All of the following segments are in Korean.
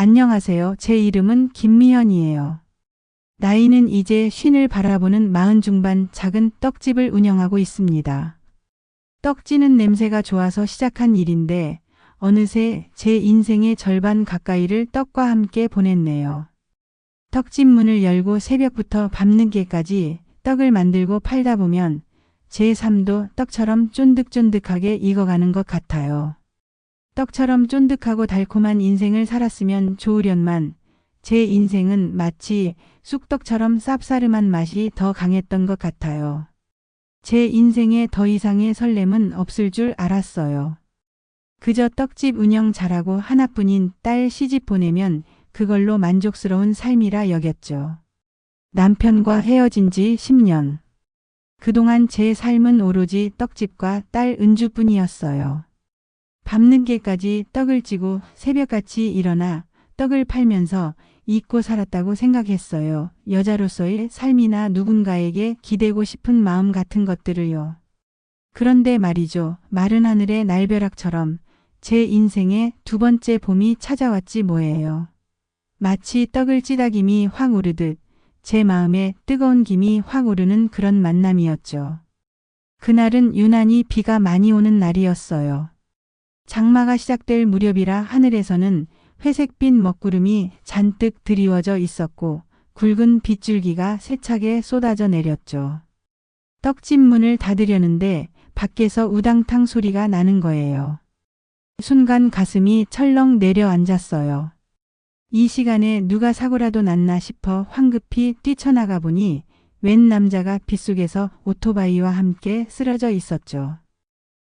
안녕하세요. 제 이름은 김미현이에요. 나이는 이제 50을 바라보는 40 중반 작은 떡집을 운영하고 있습니다. 떡 찌는 냄새가 좋아서 시작한 일인데 어느새 제 인생의 절반 가까이를 떡과 함께 보냈네요. 떡집 문을 열고 새벽부터 밤늦게까지 떡을 만들고 팔다 보면 제 삶도 떡처럼 쫀득쫀득하게 익어가는 것 같아요. 떡처럼 쫀득하고 달콤한 인생을 살았으면 좋으련만 제 인생은 마치 쑥떡처럼 쌉싸름한 맛이 더 강했던 것 같아요. 제 인생에 더 이상의 설렘은 없을 줄 알았어요. 그저 떡집 운영 잘하고 하나뿐인 딸 시집 보내면 그걸로 만족스러운 삶이라 여겼죠. 남편과 헤어진 지 10년. 그동안 제 삶은 오로지 떡집과 딸 은주뿐이었어요. 밤늦게까지 떡을 찌고 새벽같이 일어나 떡을 팔면서 잊고 살았다고 생각했어요. 여자로서의 삶이나 누군가에게 기대고 싶은 마음 같은 것들을요. 그런데 말이죠. 마른 하늘의 날벼락처럼 제 인생에 두 번째 봄이 찾아왔지 뭐예요. 마치 떡을 찌다 김이 확 오르듯 제 마음에 뜨거운 김이 확 오르는 그런 만남이었죠. 그날은 유난히 비가 많이 오는 날이었어요. 장마가 시작될 무렵이라 하늘에서는 회색빛 먹구름이 잔뜩 드리워져 있었고 굵은 빗줄기가 세차게 쏟아져 내렸죠. 떡집 문을 닫으려는데 밖에서 우당탕 소리가 나는 거예요. 순간 가슴이 철렁 내려앉았어요. 이 시간에 누가 사고라도 났나 싶어 황급히 뛰쳐나가 보니 웬 남자가 빗속에서 오토바이와 함께 쓰러져 있었죠.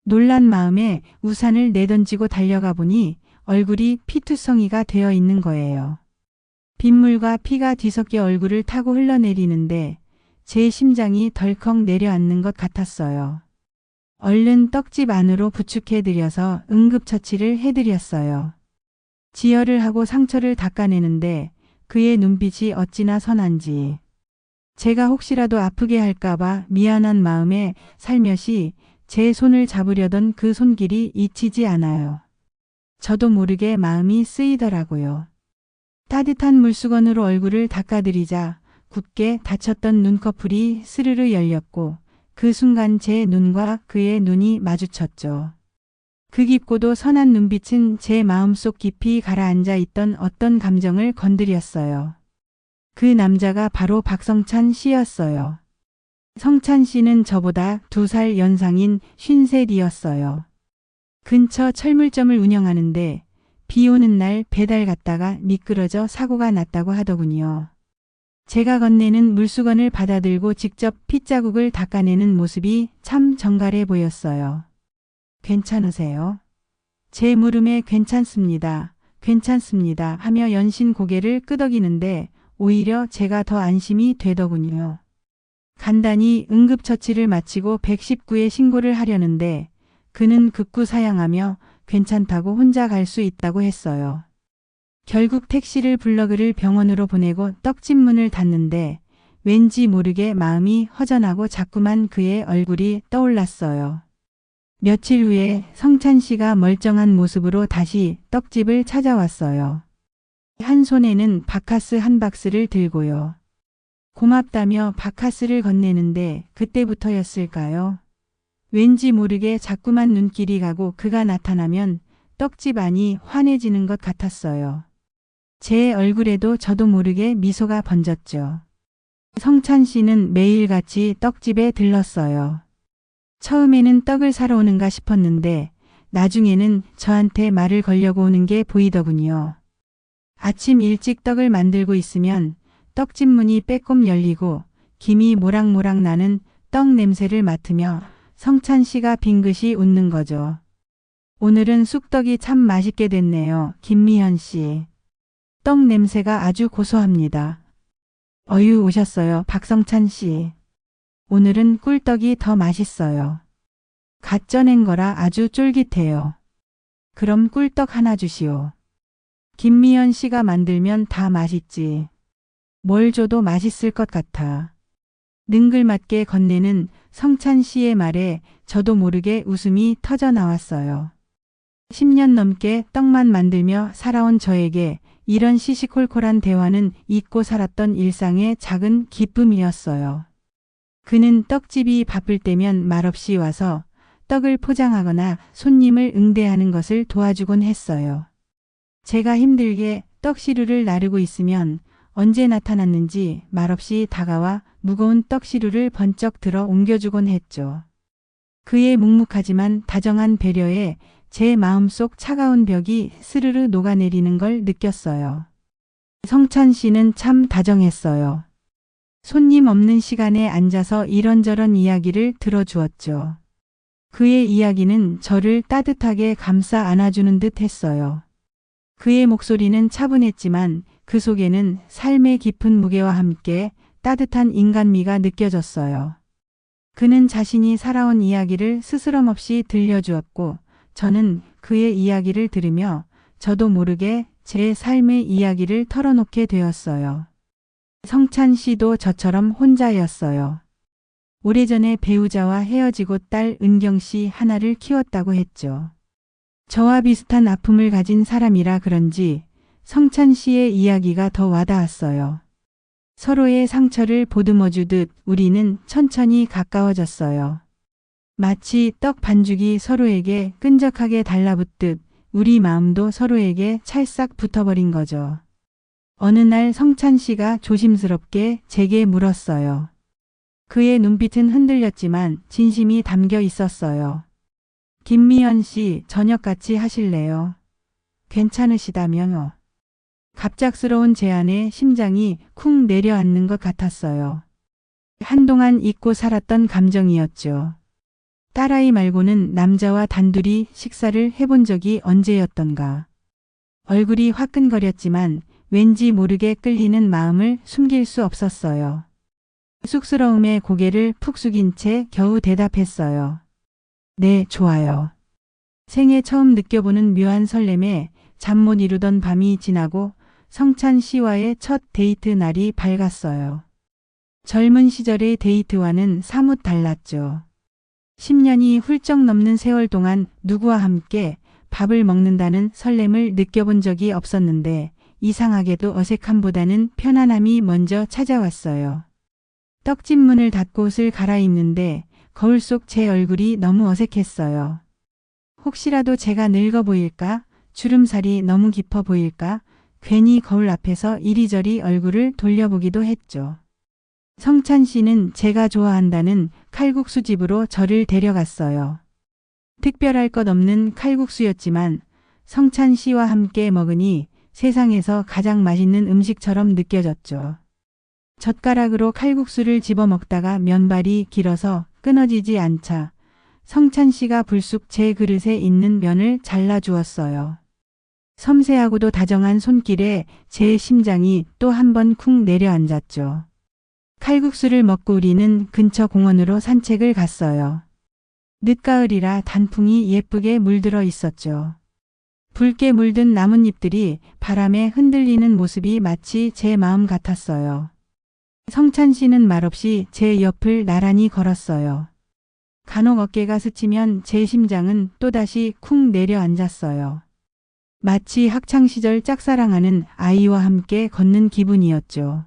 놀란 마음에 우산을 내던지고 달려가 보니 얼굴이 피투성이가 되어 있는 거예요. 빗물과 피가 뒤섞여 얼굴을 타고 흘러내리는데 제 심장이 덜컥 내려앉는 것 같았어요. 얼른 떡집 안으로 부축해드려서 응급처치를 해드렸어요. 지혈을 하고 상처를 닦아내는데 그의 눈빛이 어찌나 선한지. 제가 혹시라도 아프게 할까봐 미안한 마음에 살며시 제 손을 잡으려던 그 손길이 잊히지 않아요. 저도 모르게 마음이 쓰이더라고요. 따뜻한 물수건으로 얼굴을 닦아드리자 굳게 닫혔던 눈꺼풀이 스르르 열렸고 그 순간 제 눈과 그의 눈이 마주쳤죠. 그 깊고도 선한 눈빛은 제 마음속 깊이 가라앉아 있던 어떤 감정을 건드렸어요. 그 남자가 바로 박성찬 씨였어요. 성찬 씨는 저보다 2살 연상인 53이었어요. 근처 철물점을 운영하는데 비 오는 날 배달 갔다가 미끄러져 사고가 났다고 하더군요. 제가 건네는 물수건을 받아들고 직접 핏자국을 닦아내는 모습이 참 정갈해 보였어요. 괜찮으세요? 제 물음에 괜찮습니다. 괜찮습니다 하며 연신 고개를 끄덕이는데 오히려 제가 더 안심이 되더군요. 간단히 응급처치를 마치고 119에 신고를 하려는데 그는 급구사양하며 괜찮다고 혼자 갈 수 있다고 했어요. 결국 택시를 불러 그를 병원으로 보내고 떡집 문을 닫는데 왠지 모르게 마음이 허전하고 자꾸만 그의 얼굴이 떠올랐어요. 며칠 후에 성찬 씨가 멀쩡한 모습으로 다시 떡집을 찾아왔어요. 한 손에는 바카스 한 박스를 들고요. 고맙다며 바카스를 건네는데 그때부터였을까요? 왠지 모르게 자꾸만 눈길이 가고 그가 나타나면 떡집 안이 환해지는 것 같았어요. 제 얼굴에도 저도 모르게 미소가 번졌죠. 성찬 씨는 매일같이 떡집에 들렀어요. 처음에는 떡을 사러 오는가 싶었는데 나중에는 저한테 말을 걸려고 오는 게 보이더군요. 아침 일찍 떡을 만들고 있으면 떡집 문이 빼꼼 열리고 김이 모락모락 나는 떡 냄새를 맡으며 성찬 씨가 빙긋이 웃는 거죠. 오늘은 쑥떡이 참 맛있게 됐네요. 김미현 씨. 떡 냄새가 아주 고소합니다. 어유 오셨어요. 박성찬 씨. 오늘은 꿀떡이 더 맛있어요. 갓 쪄낸 거라 아주 쫄깃해요. 그럼 꿀떡 하나 주시오. 김미연 씨가 만들면 다 맛있지. 뭘 줘도 맛있을 것 같아. 능글맞게 건네는 성찬 씨의 말에 저도 모르게 웃음이 터져 나왔어요. 10년 넘게 떡만 만들며 살아온 저에게 이런 시시콜콜한 대화는 잊고 살았던 일상의 작은 기쁨이었어요. 그는 떡집이 바쁠 때면 말없이 와서 떡을 포장하거나 손님을 응대하는 것을 도와주곤 했어요. 제가 힘들게 떡시루를 나르고 있으면 언제 나타났는지 말없이 다가와 무거운 떡시루를 번쩍 들어 옮겨주곤 했죠. 그의 묵묵하지만 다정한 배려에 제 마음속 차가운 벽이 스르르 녹아내리는 걸 느꼈어요. 성찬 씨는 참 다정했어요. 손님 없는 시간에 앉아서 이런저런 이야기를 들어주었죠. 그의 이야기는 저를 따뜻하게 감싸 안아주는 듯 했어요. 그의 목소리는 차분했지만 그 속에는 삶의 깊은 무게와 함께 따뜻한 인간미가 느껴졌어요. 그는 자신이 살아온 이야기를 스스럼 없이 들려주었고 저는 그의 이야기를 들으며 저도 모르게 제 삶의 이야기를 털어놓게 되었어요. 성찬 씨도 저처럼 혼자였어요. 오래전에 배우자와 헤어지고 딸 은경 씨 하나를 키웠다고 했죠. 저와 비슷한 아픔을 가진 사람이라 그런지 성찬 씨의 이야기가 더 와닿았어요. 서로의 상처를 보듬어 주듯 우리는 천천히 가까워졌어요. 마치 떡 반죽이 서로에게 끈적하게 달라붙듯 우리 마음도 서로에게 찰싹 붙어버린 거죠. 어느 날 성찬 씨가 조심스럽게 제게 물었어요. 그의 눈빛은 흔들렸지만 진심이 담겨 있었어요. 김미연 씨, 저녁 같이 하실래요? 괜찮으시다면요. 갑작스러운 제안에 심장이 쿵 내려앉는 것 같았어요. 한동안 잊고 살았던 감정이었죠. 딸아이 말고는 남자와 단둘이 식사를 해본 적이 언제였던가. 얼굴이 화끈거렸지만 왠지 모르게 끌리는 마음을 숨길 수 없었어요. 쑥스러움에 고개를 푹 숙인 채 겨우 대답했어요. 네, 좋아요. 생애 처음 느껴보는 묘한 설렘에 잠 못 이루던 밤이 지나고 성찬 씨와의 첫 데이트 날이 밝았어요. 젊은 시절의 데이트와는 사뭇 달랐죠. 10년이 훌쩍 넘는 세월 동안 누구와 함께 밥을 먹는다는 설렘을 느껴본 적이 없었는데 이상하게도 어색함보다는 편안함이 먼저 찾아왔어요. 떡집 문을 닫고 옷을 갈아입는데 거울 속 제 얼굴이 너무 어색했어요. 혹시라도 제가 늙어 보일까? 주름살이 너무 깊어 보일까? 괜히 거울 앞에서 이리저리 얼굴을 돌려보기도 했죠. 성찬 씨는 제가 좋아한다는 칼국수 집으로 저를 데려갔어요. 특별할 것 없는 칼국수였지만 성찬 씨와 함께 먹으니 세상에서 가장 맛있는 음식처럼 느껴졌죠. 젓가락으로 칼국수를 집어 먹다가 면발이 길어서 끊어지지 않자 성찬 씨가 불쑥 제 그릇에 있는 면을 잘라주었어요. 섬세하고도 다정한 손길에 제 심장이 또 한 번 쿵 내려앉았죠. 칼국수를 먹고 우리는 근처 공원으로 산책을 갔어요. 늦가을이라 단풍이 예쁘게 물들어 있었죠. 붉게 물든 나뭇잎들이 바람에 흔들리는 모습이 마치 제 마음 같았어요. 성찬 씨는 말없이 제 옆을 나란히 걸었어요. 간혹 어깨가 스치면 제 심장은 또다시 쿵 내려앉았어요. 마치 학창시절 짝사랑하는 아이와 함께 걷는 기분이었죠.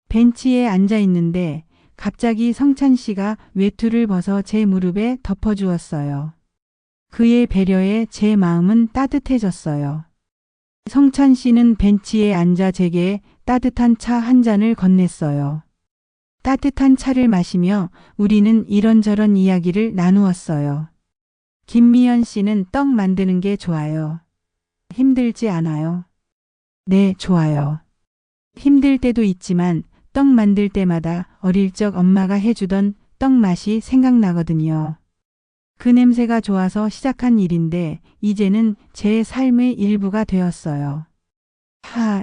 벤치에 앉아 있는데 갑자기 성찬 씨가 외투를 벗어 제 무릎에 덮어주었어요. 그의 배려에 제 마음은 따뜻해졌어요. 성찬 씨는 벤치에 앉아 제게 따뜻한 차 한 잔을 건넸어요. 따뜻한 차를 마시며 우리는 이런저런 이야기를 나누었어요. 김미연 씨는 떡 만드는 게 좋아요. 힘들지 않아요? 네, 좋아요. 힘들 때도 있지만 떡 만들 때마다 어릴 적 엄마가 해주던 떡 맛이 생각나거든요. 그 냄새가 좋아서 시작한 일인데 이제는 제 삶의 일부가 되었어요.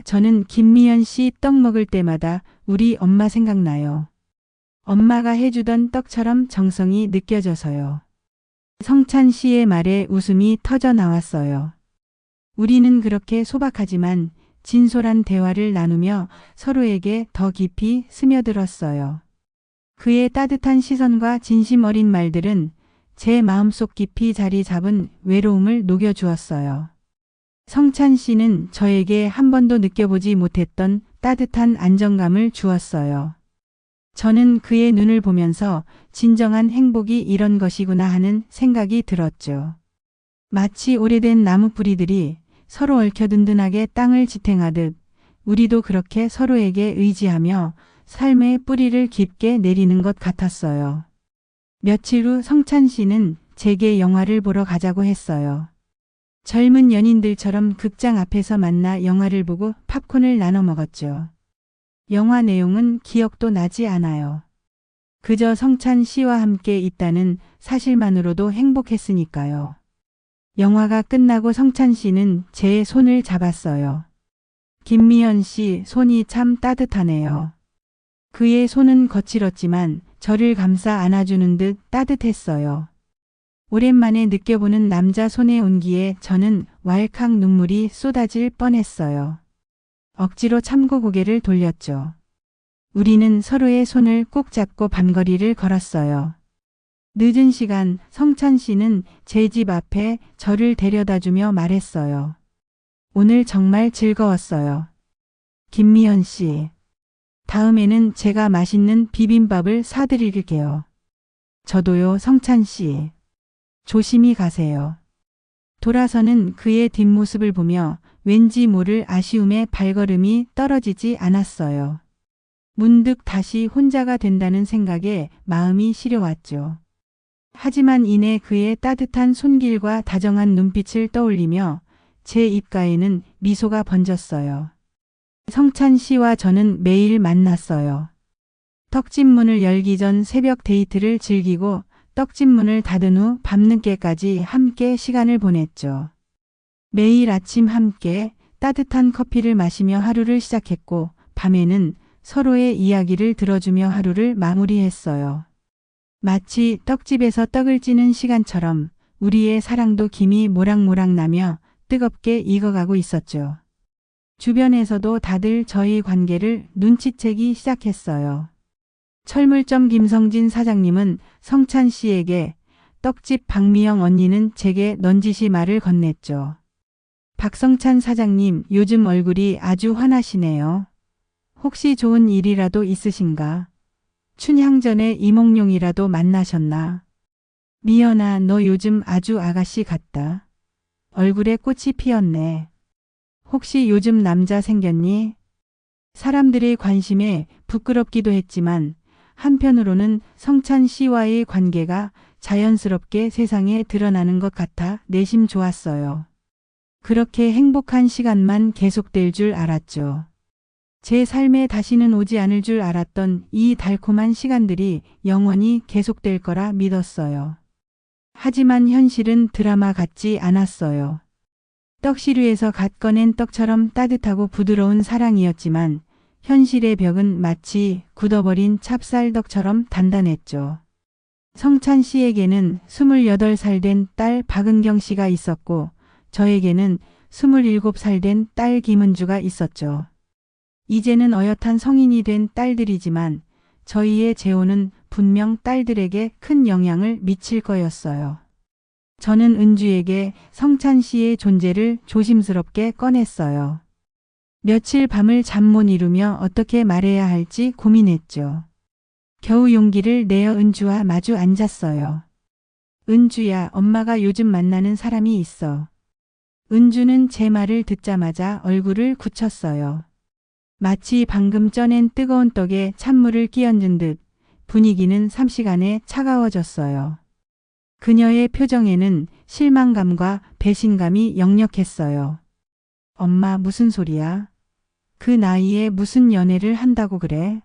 저는 김미연 씨 떡 먹을 때마다 우리 엄마 생각나요. 엄마가 해주던 떡처럼 정성이 느껴져서요. 성찬 씨의 말에 웃음이 터져 나왔어요. 우리는 그렇게 소박하지만 진솔한 대화를 나누며 서로에게 더 깊이 스며들었어요. 그의 따뜻한 시선과 진심 어린 말들은 제 마음속 깊이 자리 잡은 외로움을 녹여주었어요. 성찬 씨는 저에게 한 번도 느껴보지 못했던 따뜻한 안정감을 주었어요. 저는 그의 눈을 보면서 진정한 행복이 이런 것이구나 하는 생각이 들었죠. 마치 오래된 나무 뿌리들이 서로 얽혀 든든하게 땅을 지탱하듯 우리도 그렇게 서로에게 의지하며 삶의 뿌리를 깊게 내리는 것 같았어요. 며칠 후 성찬 씨는 제게 영화를 보러 가자고 했어요. 젊은 연인들처럼 극장 앞에서 만나 영화를 보고 팝콘을 나눠 먹었죠. 영화 내용은 기억도 나지 않아요. 그저 성찬 씨와 함께 있다는 사실만으로도 행복했으니까요. 영화가 끝나고 성찬 씨는 제 손을 잡았어요. 김미연 씨 손이 참 따뜻하네요. 그의 손은 거칠었지만 저를 감싸 안아주는 듯 따뜻했어요. 오랜만에 느껴보는 남자 손의 온기에 저는 왈칵 눈물이 쏟아질 뻔했어요. 억지로 참고 고개를 돌렸죠. 우리는 서로의 손을 꼭 잡고 밤거리를 걸었어요. 늦은 시간 성찬 씨는 제 집 앞에 저를 데려다주며 말했어요. 오늘 정말 즐거웠어요. 김미연 씨. 다음에는 제가 맛있는 비빔밥을 사드릴게요. 저도요, 성찬 씨. 조심히 가세요. 돌아서는 그의 뒷모습을 보며 왠지 모를 아쉬움에 발걸음이 떨어지지 않았어요. 문득 다시 혼자가 된다는 생각에 마음이 시려왔죠. 하지만 이내 그의 따뜻한 손길과 다정한 눈빛을 떠올리며 제 입가에는 미소가 번졌어요. 성찬 씨와 저는 매일 만났어요. 떡집문을 열기 전 새벽 데이트를 즐기고 떡집문을 닫은 후 밤늦게까지 함께 시간을 보냈죠. 매일 아침 함께 따뜻한 커피를 마시며 하루를 시작했고 밤에는 서로의 이야기를 들어주며 하루를 마무리했어요. 마치 떡집에서 떡을 찌는 시간처럼 우리의 사랑도 김이 모락모락 나며 뜨겁게 익어가고 있었죠. 주변에서도 다들 저희 관계를 눈치채기 시작했어요. 철물점 김성진 사장님은 성찬 씨에게 떡집 박미영 언니는 제게 넌지시 말을 건넸죠. 박성찬 사장님, 요즘 얼굴이 아주 환하시네요. 혹시 좋은 일이라도 있으신가? 춘향 전에 이몽룡이라도 만나셨나? 미연아, 너 요즘 아주 아가씨 같다. 얼굴에 꽃이 피었네. 혹시 요즘 남자 생겼니? 사람들의 관심에 부끄럽기도 했지만 한편으로는 성찬 씨와의 관계가 자연스럽게 세상에 드러나는 것 같아 내심 좋았어요. 그렇게 행복한 시간만 계속될 줄 알았죠. 제 삶에 다시는 오지 않을 줄 알았던 이 달콤한 시간들이 영원히 계속될 거라 믿었어요. 하지만 현실은 드라마 같지 않았어요. 떡시루에서 갓 꺼낸 떡처럼 따뜻하고 부드러운 사랑이었지만 현실의 벽은 마치 굳어버린 찹쌀떡처럼 단단했죠. 성찬 씨에게는 28살 된 딸 박은경 씨가 있었고 저에게는 27살 된 딸 김은주가 있었죠. 이제는 어엿한 성인이 된 딸들이지만 저희의 재혼은 분명 딸들에게 큰 영향을 미칠 거였어요. 저는 은주에게 성찬 씨의 존재를 조심스럽게 꺼냈어요. 며칠 밤을 잠 못 이루며 어떻게 말해야 할지 고민했죠. 겨우 용기를 내어 은주와 마주 앉았어요. 은주야, 엄마가 요즘 만나는 사람이 있어. 은주는 제 말을 듣자마자 얼굴을 굳혔어요. 마치 방금 쪄낸 뜨거운 떡에 찬물을 끼얹은 듯 분위기는 삼시간에 차가워졌어요. 그녀의 표정에는 실망감과 배신감이 역력했어요. 엄마, 무슨 소리야? 그 나이에 무슨 연애를 한다고 그래?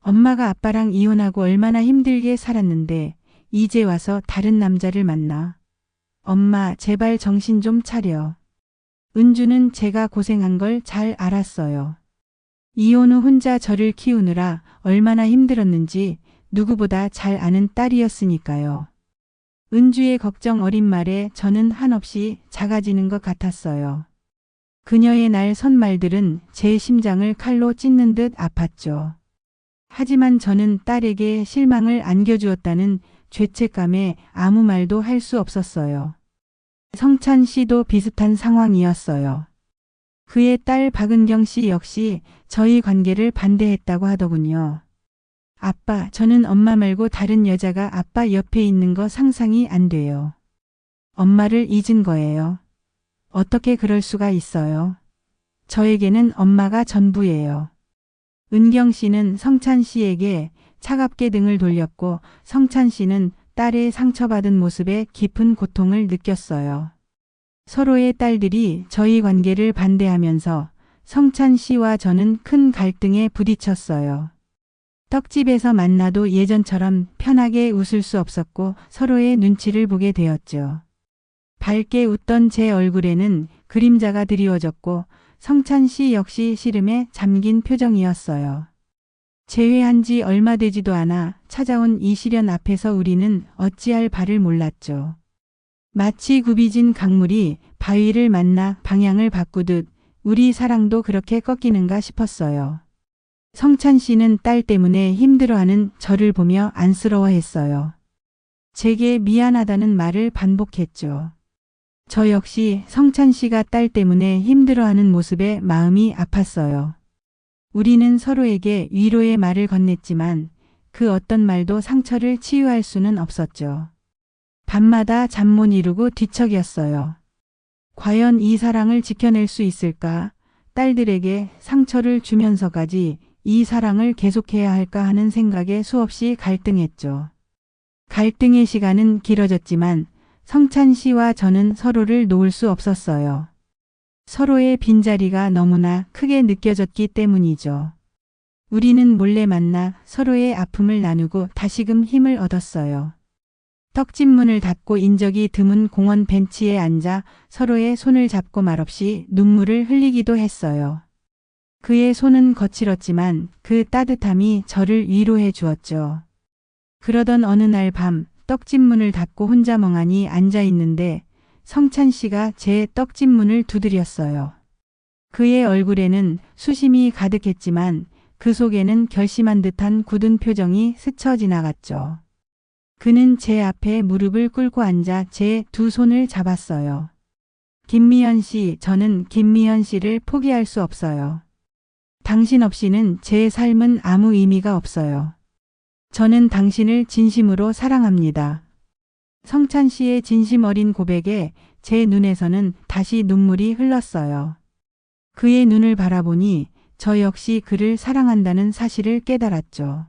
엄마가 아빠랑 이혼하고 얼마나 힘들게 살았는데 이제 와서 다른 남자를 만나. 엄마, 제발 정신 좀 차려. 은주는 제가 고생한 걸 잘 알았어요. 이혼 후 혼자 저를 키우느라 얼마나 힘들었는지 누구보다 잘 아는 딸이었으니까요. 은주의 걱정 어린 말에 저는 한없이 작아지는 것 같았어요. 그녀의 날 선말들은 제 심장을 칼로 찢는 듯 아팠죠. 하지만 저는 딸에게 실망을 안겨주었다는 죄책감에 아무 말도 할 수 없었어요. 성찬 씨도 비슷한 상황이었어요. 그의 딸 박은경 씨 역시 저희 관계를 반대했다고 하더군요. 아빠, 저는 엄마 말고 다른 여자가 아빠 옆에 있는 거 상상이 안 돼요. 엄마를 잊은 거예요. 어떻게 그럴 수가 있어요? 저에게는 엄마가 전부예요. 은경 씨는 성찬 씨에게 차갑게 등을 돌렸고 성찬 씨는 딸의 상처받은 모습에 깊은 고통을 느꼈어요. 서로의 딸들이 저희 관계를 반대하면서 성찬 씨와 저는 큰 갈등에 부딪혔어요. 떡집에서 만나도 예전처럼 편하게 웃을 수 없었고 서로의 눈치를 보게 되었죠. 밝게 웃던 제 얼굴에는 그림자가 드리워졌고 성찬 씨 역시 시름에 잠긴 표정이었어요. 재회한 지 얼마 되지도 않아 찾아온 이 시련 앞에서 우리는 어찌할 바를 몰랐죠. 마치 굽이진 강물이 바위를 만나 방향을 바꾸듯 우리 사랑도 그렇게 꺾이는가 싶었어요. 성찬 씨는 딸 때문에 힘들어하는 저를 보며 안쓰러워했어요. 제게 미안하다는 말을 반복했죠. 저 역시 성찬 씨가 딸 때문에 힘들어하는 모습에 마음이 아팠어요. 우리는 서로에게 위로의 말을 건넸지만 그 어떤 말도 상처를 치유할 수는 없었죠. 밤마다 잠 못 이루고 뒤척였어요. 과연 이 사랑을 지켜낼 수 있을까? 딸들에게 상처를 주면서까지 이 사랑을 계속해야 할까 하는 생각에 수없이 갈등했죠. 갈등의 시간은 길어졌지만 성찬 씨와 저는 서로를 놓을 수 없었어요. 서로의 빈자리가 너무나 크게 느껴졌기 때문이죠. 우리는 몰래 만나 서로의 아픔을 나누고 다시금 힘을 얻었어요. 떡집 문을 닫고 인적이 드문 공원 벤치에 앉아 서로의 손을 잡고 말없이 눈물을 흘리기도 했어요. 그의 손은 거칠었지만 그 따뜻함이 저를 위로해 주었죠. 그러던 어느 날 밤 떡집 문을 닫고 혼자 멍하니 앉아 있는데 성찬 씨가 제 떡집 문을 두드렸어요. 그의 얼굴에는 수심이 가득했지만 그 속에는 결심한 듯한 굳은 표정이 스쳐 지나갔죠. 그는 제 앞에 무릎을 꿇고 앉아 제 두 손을 잡았어요. 김미연 씨, 저는 김미연 씨를 포기할 수 없어요. 당신 없이는 제 삶은 아무 의미가 없어요. 저는 당신을 진심으로 사랑합니다. 성찬 씨의 진심 어린 고백에 제 눈에서는 다시 눈물이 흘렀어요. 그의 눈을 바라보니 저 역시 그를 사랑한다는 사실을 깨달았죠.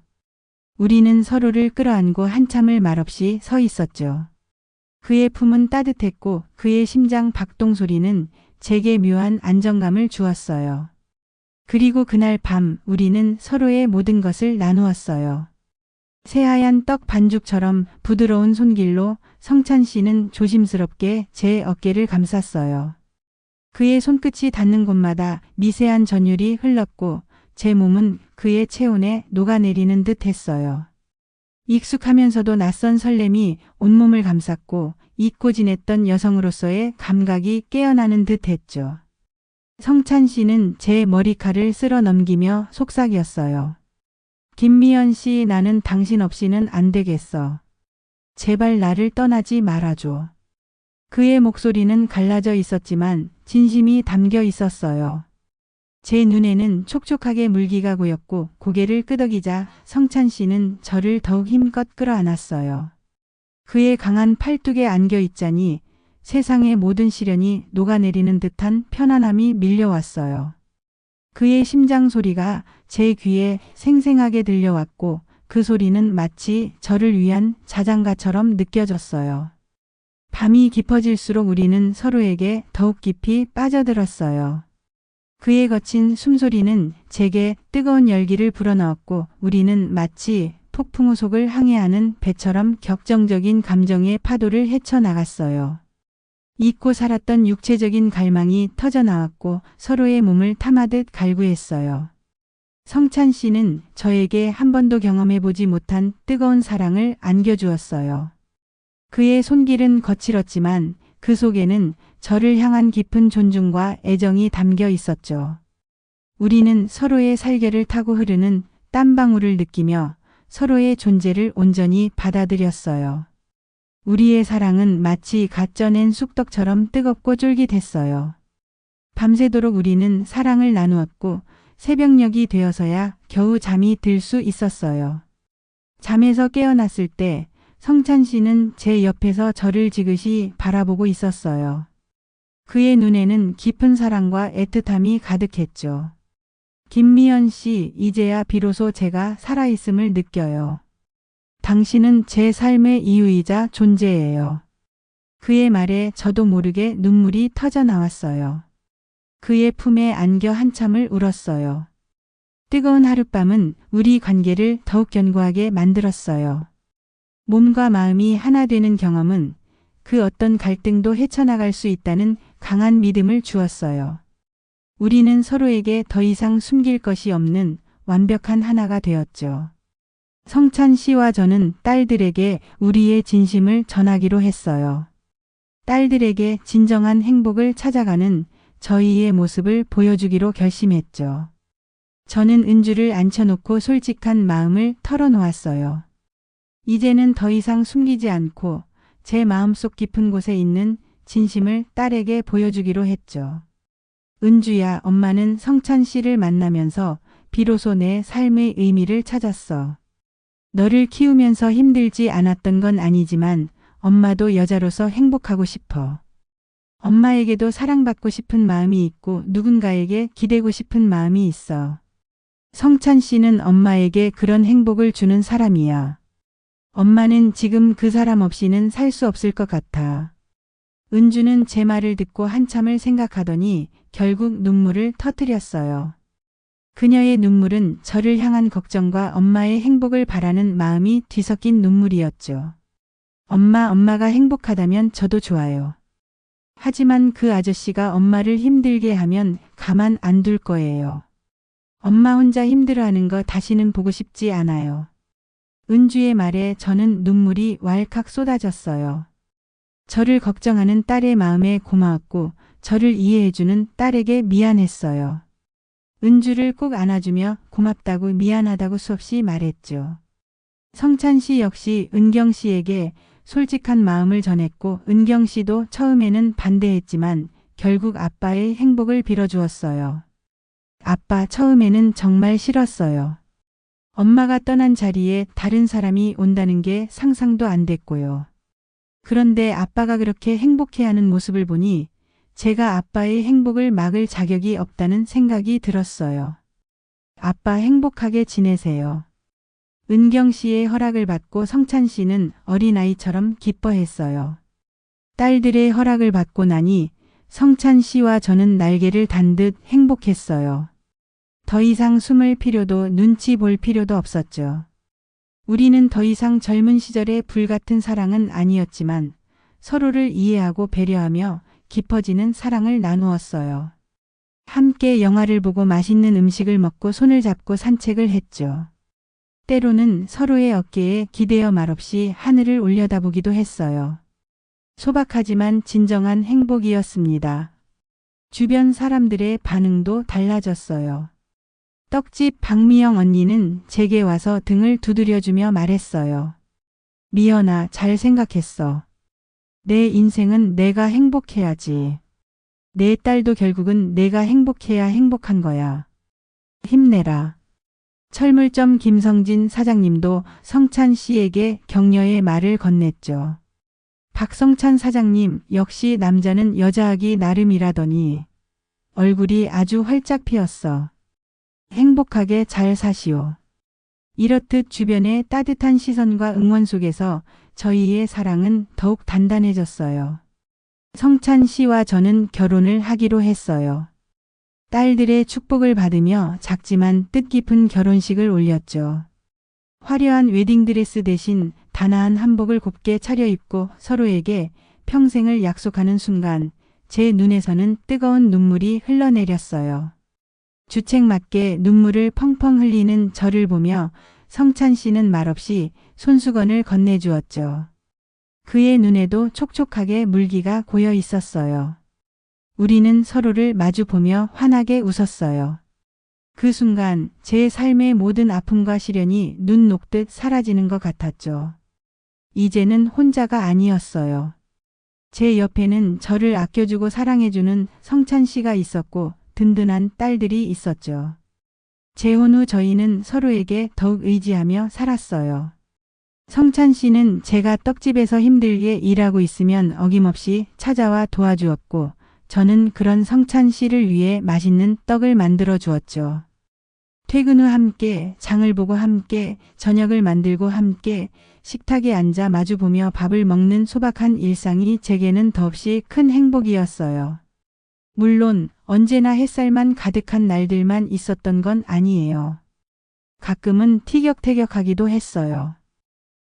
우리는 서로를 끌어안고 한참을 말없이 서 있었죠. 그의 품은 따뜻했고 그의 심장 박동 소리는 제게 묘한 안정감을 주었어요. 그리고 그날 밤 우리는 서로의 모든 것을 나누었어요. 새하얀 떡 반죽처럼 부드러운 손길로 성찬 씨는 조심스럽게 제 어깨를 감쌌어요. 그의 손끝이 닿는 곳마다 미세한 전율이 흘렀고 제 몸은 그의 체온에 녹아내리는 듯 했어요. 익숙하면서도 낯선 설렘이 온몸을 감쌌고 잊고 지냈던 여성으로서의 감각이 깨어나는 듯 했죠. 성찬 씨는 제 머리칼을 쓸어 넘기며 속삭였어요. 김미연 씨, 나는 당신 없이는 안 되겠어. 제발 나를 떠나지 말아줘. 그의 목소리는 갈라져 있었지만 진심이 담겨 있었어요. 제 눈에는 촉촉하게 물기가 고였고 고개를 끄덕이자 성찬 씨는 저를 더욱 힘껏 끌어안았어요. 그의 강한 팔뚝에 안겨 있자니 세상의 모든 시련이 녹아내리는 듯한 편안함이 밀려왔어요. 그의 심장 소리가 제 귀에 생생하게 들려왔고 그 소리는 마치 저를 위한 자장가처럼 느껴졌어요. 밤이 깊어질수록 우리는 서로에게 더욱 깊이 빠져들었어요. 그의 거친 숨소리는 제게 뜨거운 열기를 불어넣었고 우리는 마치 폭풍우 속을 항해하는 배처럼 격정적인 감정의 파도를 헤쳐나갔어요. 잊고 살았던 육체적인 갈망이 터져나왔고 서로의 몸을 탐하듯 갈구했어요. 성찬 씨는 저에게 한 번도 경험해보지 못한 뜨거운 사랑을 안겨주었어요. 그의 손길은 거칠었지만 그 속에는 저를 향한 깊은 존중과 애정이 담겨 있었죠. 우리는 서로의 살결을 타고 흐르는 땀방울을 느끼며 서로의 존재를 온전히 받아들였어요. 우리의 사랑은 마치 갓 쪄낸 쑥떡처럼 뜨겁고 쫄깃했어요. 밤새도록 우리는 사랑을 나누었고 새벽녘이 되어서야 겨우 잠이 들 수 있었어요. 잠에서 깨어났을 때 성찬 씨는 제 옆에서 저를 지그시 바라보고 있었어요. 그의 눈에는 깊은 사랑과 애틋함이 가득했죠. 김미연 씨, 이제야 비로소 제가 살아있음을 느껴요. 당신은 제 삶의 이유이자 존재예요. 그의 말에 저도 모르게 눈물이 터져 나왔어요. 그의 품에 안겨 한참을 울었어요. 뜨거운 하룻밤은 우리 관계를 더욱 견고하게 만들었어요. 몸과 마음이 하나 되는 경험은 그 어떤 갈등도 헤쳐나갈 수 있다는 강한 믿음을 주었어요. 우리는 서로에게 더 이상 숨길 것이 없는 완벽한 하나가 되었죠. 성찬 씨와 저는 딸들에게 우리의 진심을 전하기로 했어요. 딸들에게 진정한 행복을 찾아가는 저희의 모습을 보여주기로 결심했죠. 저는 은주를 앉혀놓고 솔직한 마음을 털어놓았어요. 이제는 더 이상 숨기지 않고 제 마음속 깊은 곳에 있는 진심을 딸에게 보여주기로 했죠. 은주야, 엄마는 성찬 씨를 만나면서 비로소 내 삶의 의미를 찾았어. 너를 키우면서 힘들지 않았던 건 아니지만 엄마도 여자로서 행복하고 싶어. 엄마에게도 사랑받고 싶은 마음이 있고 누군가에게 기대고 싶은 마음이 있어. 성찬 씨는 엄마에게 그런 행복을 주는 사람이야. 엄마는 지금 그 사람 없이는 살 수 없을 것 같아. 은주는 제 말을 듣고 한참을 생각하더니 결국 눈물을 터뜨렸어요. 그녀의 눈물은 저를 향한 걱정과 엄마의 행복을 바라는 마음이 뒤섞인 눈물이었죠. 엄마가 행복하다면 저도 좋아요. 하지만 그 아저씨가 엄마를 힘들게 하면 가만 안 둘 거예요. 엄마 혼자 힘들어하는 거 다시는 보고 싶지 않아요. 은주의 말에 저는 눈물이 왈칵 쏟아졌어요. 저를 걱정하는 딸의 마음에 고마웠고 저를 이해해주는 딸에게 미안했어요. 은주를 꼭 안아주며 고맙다고 미안하다고 수없이 말했죠. 성찬 씨 역시 은경 씨에게 솔직한 마음을 전했고 은경 씨도 처음에는 반대했지만 결국 아빠의 행복을 빌어주었어요. 아빠, 처음에는 정말 싫었어요. 엄마가 떠난 자리에 다른 사람이 온다는 게 상상도 안 됐고요. 그런데 아빠가 그렇게 행복해하는 모습을 보니 제가 아빠의 행복을 막을 자격이 없다는 생각이 들었어요. 아빠 행복하게 지내세요. 은경 씨의 허락을 받고 성찬 씨는 어린아이처럼 기뻐했어요. 딸들의 허락을 받고 나니 성찬 씨와 저는 날개를 단 듯 행복했어요. 더 이상 숨을 필요도 눈치 볼 필요도 없었죠. 우리는 더 이상 젊은 시절의 불같은 사랑은 아니었지만 서로를 이해하고 배려하며 깊어지는 사랑을 나누었어요. 함께 영화를 보고 맛있는 음식을 먹고 손을 잡고 산책을 했죠. 때로는 서로의 어깨에 기대어 말없이 하늘을 올려다보기도 했어요. 소박하지만 진정한 행복이었습니다. 주변 사람들의 반응도 달라졌어요. 떡집 박미영 언니는 제게 와서 등을 두드려주며 말했어요. 미연아, 잘 생각했어. 내 인생은 내가 행복해야지. 내 딸도 결국은 내가 행복해야 행복한 거야. 힘내라. 철물점 김성진 사장님도 성찬 씨에게 격려의 말을 건넸죠. 박성찬 사장님, 역시 남자는 여자하기 나름이라더니 얼굴이 아주 활짝 피었어. 행복하게 잘 사시오. 이렇듯 주변의 따뜻한 시선과 응원 속에서 저희의 사랑은 더욱 단단해졌어요. 성찬 씨와 저는 결혼을 하기로 했어요. 딸들의 축복을 받으며 작지만 뜻깊은 결혼식을 올렸죠. 화려한 웨딩드레스 대신 단아한 한복을 곱게 차려입고 서로에게 평생을 약속하는 순간 제 눈에서는 뜨거운 눈물이 흘러내렸어요. 주책맞게 눈물을 펑펑 흘리는 저를 보며 성찬 씨는 말없이 손수건을 건네주었죠. 그의 눈에도 촉촉하게 물기가 고여 있었어요. 우리는 서로를 마주보며 환하게 웃었어요. 그 순간 제 삶의 모든 아픔과 시련이 눈 녹듯 사라지는 것 같았죠. 이제는 혼자가 아니었어요. 제 옆에는 저를 아껴주고 사랑해주는 성찬 씨가 있었고 든든한 딸들이 있었죠. 재혼 후 저희는 서로에게 더욱 의지하며 살았어요. 성찬 씨는 제가 떡집에서 힘들게 일하고 있으면 어김없이 찾아와 도와주었고 저는 그런 성찬 씨를 위해 맛있는 떡을 만들어 주었죠. 퇴근 후 함께 장을 보고 함께 저녁을 만들고 함께 식탁에 앉아 마주보며 밥을 먹는 소박한 일상이 제게는 더없이 큰 행복이었어요. 물론 언제나 햇살만 가득한 날들만 있었던 건 아니에요. 가끔은 티격태격하기도 했어요.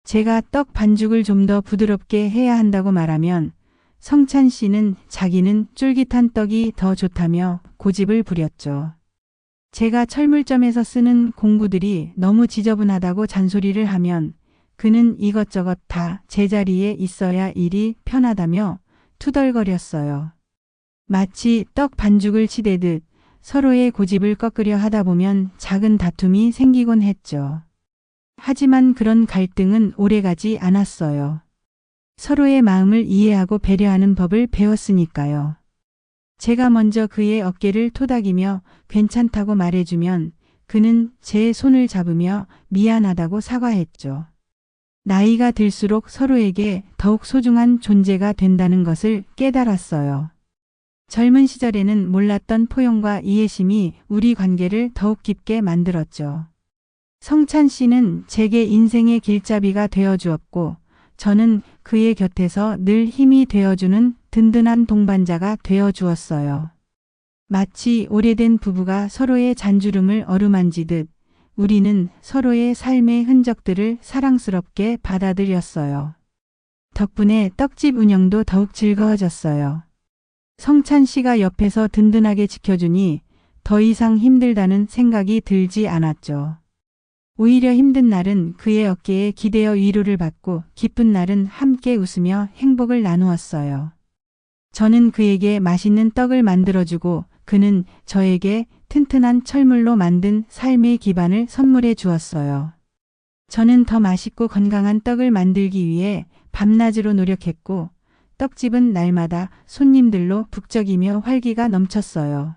제가 떡 반죽을 좀 더 부드럽게 해야 한다고 말하면 성찬 씨는 자기는 쫄깃한 떡이 더 좋다며 고집을 부렸죠. 제가 철물점에서 쓰는 공구들이 너무 지저분하다고 잔소리를 하면 그는 이것저것 다 제자리에 있어야 일이 편하다며 투덜거렸어요. 마치 떡 반죽을 치대듯 서로의 고집을 꺾으려 하다 보면 작은 다툼이 생기곤 했죠. 하지만 그런 갈등은 오래가지 않았어요. 서로의 마음을 이해하고 배려하는 법을 배웠으니까요. 제가 먼저 그의 어깨를 토닥이며 괜찮다고 말해주면 그는 제 손을 잡으며 미안하다고 사과했죠. 나이가 들수록 서로에게 더욱 소중한 존재가 된다는 것을 깨달았어요. 젊은 시절에는 몰랐던 포용과 이해심이 우리 관계를 더욱 깊게 만들었죠. 성찬 씨는 제게 인생의 길잡이가 되어 주었고 저는 그의 곁에서 늘 힘이 되어주는 든든한 동반자가 되어 주었어요. 마치 오래된 부부가 서로의 잔주름을 어루만지듯 우리는 서로의 삶의 흔적들을 사랑스럽게 받아들였어요. 덕분에 떡집 운영도 더욱 즐거워졌어요. 성찬 씨가 옆에서 든든하게 지켜주니 더 이상 힘들다는 생각이 들지 않았죠. 오히려 힘든 날은 그의 어깨에 기대어 위로를 받고 기쁜 날은 함께 웃으며 행복을 나누었어요. 저는 그에게 맛있는 떡을 만들어주고 그는 저에게 튼튼한 철물로 만든 삶의 기반을 선물해 주었어요. 저는 더 맛있고 건강한 떡을 만들기 위해 밤낮으로 노력했고 떡집은 날마다 손님들로 북적이며 활기가 넘쳤어요.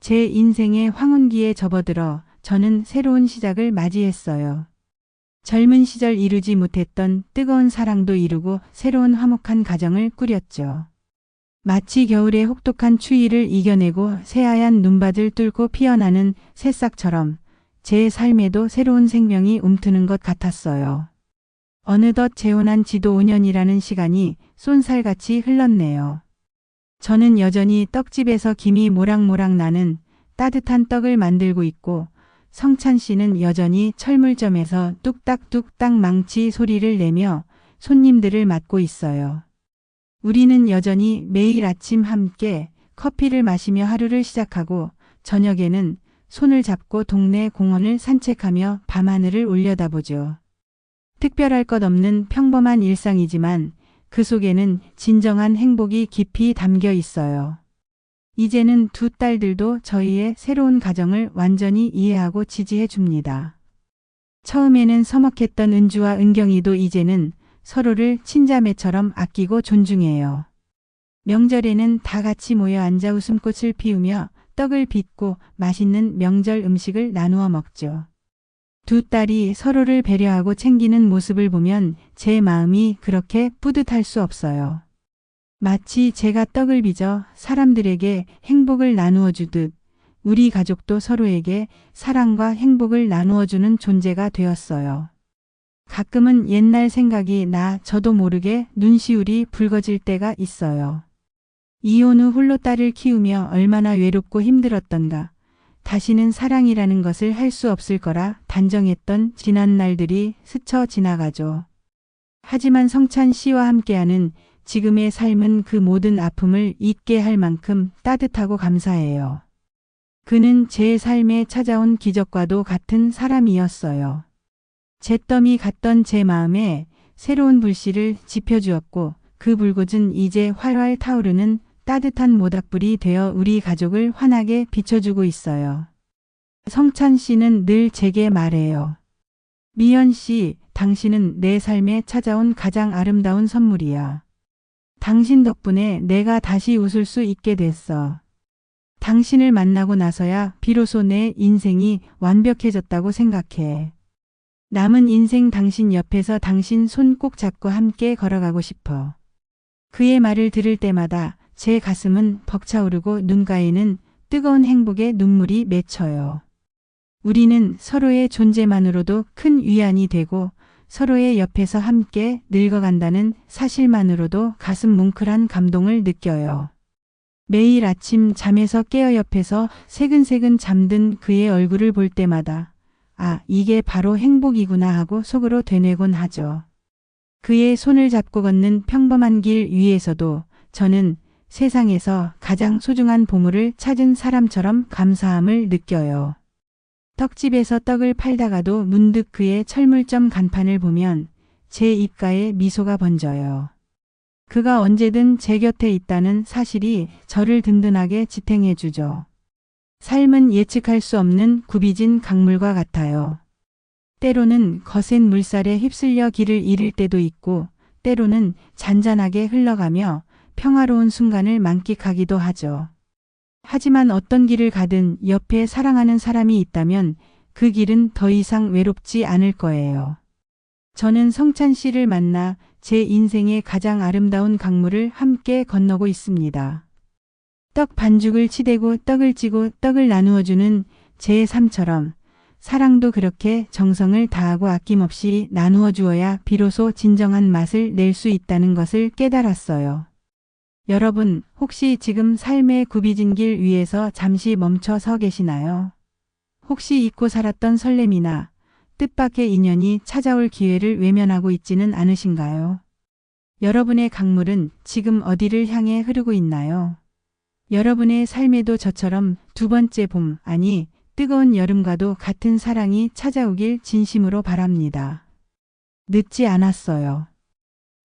제 인생의 황혼기에 접어들어 저는 새로운 시작을 맞이했어요. 젊은 시절 이루지 못했던 뜨거운 사랑도 이루고 새로운 화목한 가정을 꾸렸죠. 마치 겨울의 혹독한 추위를 이겨내고 새하얀 눈밭을 뚫고 피어나는 새싹처럼 제 삶에도 새로운 생명이 움트는 것 같았어요. 어느덧 재혼한 지도 5년이라는 시간이 쏜살같이 흘렀네요. 저는 여전히 떡집에서 김이 모락모락 나는 따뜻한 떡을 만들고 있고 성찬 씨는 여전히 철물점에서 뚝딱뚝딱 망치 소리를 내며 손님들을 맡고 있어요. 우리는 여전히 매일 아침 함께 커피를 마시며 하루를 시작하고 저녁에는 손을 잡고 동네 공원을 산책하며 밤하늘을 올려다보죠. 특별할 것 없는 평범한 일상이지만 그 속에는 진정한 행복이 깊이 담겨 있어요. 이제는 두 딸들도 저희의 새로운 가정을 완전히 이해하고 지지해 줍니다. 처음에는 서먹했던 은주와 은경이도 이제는 서로를 친자매처럼 아끼고 존중해요. 명절에는 다 같이 모여 앉아 웃음꽃을 피우며 떡을 빚고 맛있는 명절 음식을 나누어 먹죠. 두 딸이 서로를 배려하고 챙기는 모습을 보면 제 마음이 그렇게 뿌듯할 수 없어요. 마치 제가 떡을 빚어 사람들에게 행복을 나누어 주듯 우리 가족도 서로에게 사랑과 행복을 나누어 주는 존재가 되었어요. 가끔은 옛날 생각이 나 저도 모르게 눈시울이 붉어질 때가 있어요. 이혼 후 홀로 딸을 키우며 얼마나 외롭고 힘들었던가. 다시는 사랑이라는 것을 할 수 없을 거라 단정했던 지난 날들이 스쳐 지나가죠. 하지만 성찬 씨와 함께하는 지금의 삶은 그 모든 아픔을 잊게 할 만큼 따뜻하고 감사해요. 그는 제 삶에 찾아온 기적과도 같은 사람이었어요. 잿더미 같던 제 마음에 새로운 불씨를 지펴주었고 그 불꽃은 이제 활활 타오르는 따뜻한 모닥불이 되어 우리 가족을 환하게 비춰주고 있어요. 성찬 씨는 늘 제게 말해요. 미연 씨, 당신은 내 삶에 찾아온 가장 아름다운 선물이야. 당신 덕분에 내가 다시 웃을 수 있게 됐어. 당신을 만나고 나서야 비로소 내 인생이 완벽해졌다고 생각해. 남은 인생 당신 옆에서 당신 손 꼭 잡고 함께 걸어가고 싶어. 그의 말을 들을 때마다 제 가슴은 벅차오르고 눈가에는 뜨거운 행복의 눈물이 맺혀요. 우리는 서로의 존재만으로도 큰 위안이 되고 서로의 옆에서 함께 늙어간다는 사실만으로도 가슴 뭉클한 감동을 느껴요. 매일 아침 잠에서 깨어 옆에서 새근새근 잠든 그의 얼굴을 볼 때마다 아, 이게 바로 행복이구나 하고 속으로 되뇌곤 하죠. 그의 손을 잡고 걷는 평범한 길 위에서도 저는 세상에서 가장 소중한 보물을 찾은 사람처럼 감사함을 느껴요. 떡집에서 떡을 팔다가도 문득 그의 철물점 간판을 보면 제 입가에 미소가 번져요. 그가 언제든 제 곁에 있다는 사실이 저를 든든하게 지탱해 주죠. 삶은 예측할 수 없는 굽이진 강물과 같아요. 때로는 거센 물살에 휩쓸려 길을 잃을 때도 있고 때로는 잔잔하게 흘러가며 평화로운 순간을 만끽하기도 하죠. 하지만 어떤 길을 가든 옆에 사랑하는 사람이 있다면 그 길은 더 이상 외롭지 않을 거예요. 저는 성찬 씨를 만나 제 인생의 가장 아름다운 강물을 함께 건너고 있습니다. 떡 반죽을 치대고 떡을 찌고 떡을 나누어주는 제 삶처럼 사랑도 그렇게 정성을 다하고 아낌없이 나누어 주어야 비로소 진정한 맛을 낼 수 있다는 것을 깨달았어요. 여러분, 혹시 지금 삶의 굽이진 길 위에서 잠시 멈춰 서 계시나요? 혹시 잊고 살았던 설렘이나 뜻밖의 인연이 찾아올 기회를 외면하고 있지는 않으신가요? 여러분의 강물은 지금 어디를 향해 흐르고 있나요? 여러분의 삶에도 저처럼 두 번째 봄, 아니 뜨거운 여름과도 같은 사랑이 찾아오길 진심으로 바랍니다. 늦지 않았어요.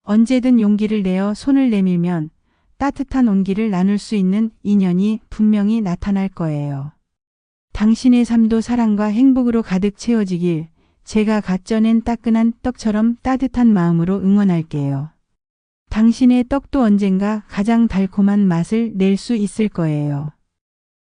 언제든 용기를 내어 손을 내밀면 따뜻한 온기를 나눌 수 있는 인연이 분명히 나타날 거예요. 당신의 삶도 사랑과 행복으로 가득 채워지길 제가 갓 쪄낸 따끈한 떡처럼 따뜻한 마음으로 응원할게요. 당신의 떡도 언젠가 가장 달콤한 맛을 낼 수 있을 거예요.